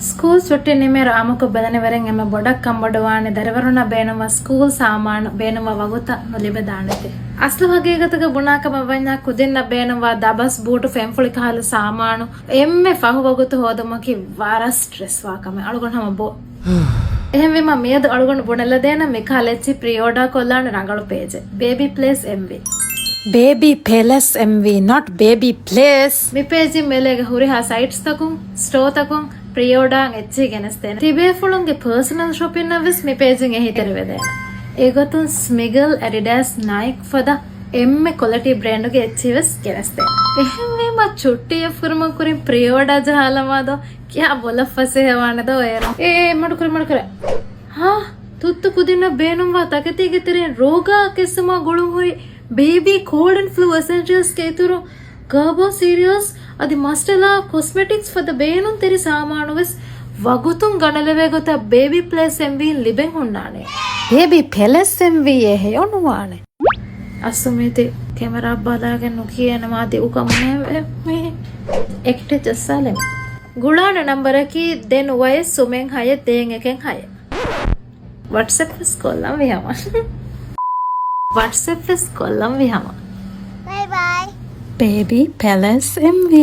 School ಸುಟ್ಟಿ ನಿಮೇರು ಆಮಕು ಬೆದನೆವರೆಂಗ್ ಎಮ್ಮೆ ಬೊಡಕ್ ಕಂಬಡುವಾಣೆ ದರೆವರುಣ ಬೇನುವ school ಸಾಮಾನು ಬೇನುವ ವಗುತ ನುಲಿಬೆ ದಾಣತೆ ಅಸ್ಲು ಹಗೀಗತಗ ಬುಣಾಕ ಮವಣ್ಣ ಕುದಿನ್ನ ಬೇನುವ ದಬಸ್ ಬೂಟು ಫೆಂಫುಳಿಕ ಹಾಲು ಸಾಮಾನು ಎಮ್ಮೆ ಫಹು ವಗುತು ಹೋದಮಕಿ ವಾರ ಸ್ಟ್ರೆಸ್ ವಾಕಮೆ ಅಳುಗೊಂಡು ಹಮ ಬೋ එහෙම විම මියද අලුගොන්න බොනල දෙන මිකාලෙච්චි ප්‍රියෝඩා කොල්ලාන රංගලු page baby place mv baby palace mv not baby place mi page මෙලෙග හුරි හා sites තකුන් store තකුන් ප්‍රියෝඩාන් එච්චි ගෙනස්තේන තිබේ ෆුලුන්ගේ personal shopping Nawaz mi page එකේ හිතර වෙදෙන ඒගොතුන් smiggle adidas nike for the එම්මෙ quality brand ಗೆ එච්චිවස් ගෙනස්තේන එහෙම විම චුට්ටිය ෆුරම කුරින් ප්‍රියෝඩා ජහලමාදෝ क्या बोला फसे हवाने दो यार मड़ करे हाँ तुत्तु कुदिना बेनुम वा तकती के तेरे रोगा किस्मा गुळुम हुई baby cold and flu essentials के तुरो गर्बो सीरियस अदि मस्टला कॉस्मेटिक्स फॉर द बेनुम तेरी सामानु वस वगुतुम गणलवे गोता बेबी प्लेस एमवी लिबें हुन्नाने baby palace mv ये है ओनुवाने असुमिति कैमरा बालागे नुकियन मादि उकमने में एक्टे जस्साले ಗುಳಾನ ನಂಬರಕಿ ದೆನ್ ವಯಸ್ ಸುಮೆಂಗ್ ಹಯ ತೇಂಗ್ ಎಕೆಂಗ್ ಹಯ ವಾಟ್ಸ್ಆಪ್ ಫಿಸ್ ಕೊಲ್ಲಂ ವಿಹಮ ವಾಟ್ಸ್ಆಪ್ ಫಿಸ್ ಕೊಲ್ಲಂ ವಿಹಮ Bye bye. baby palace mv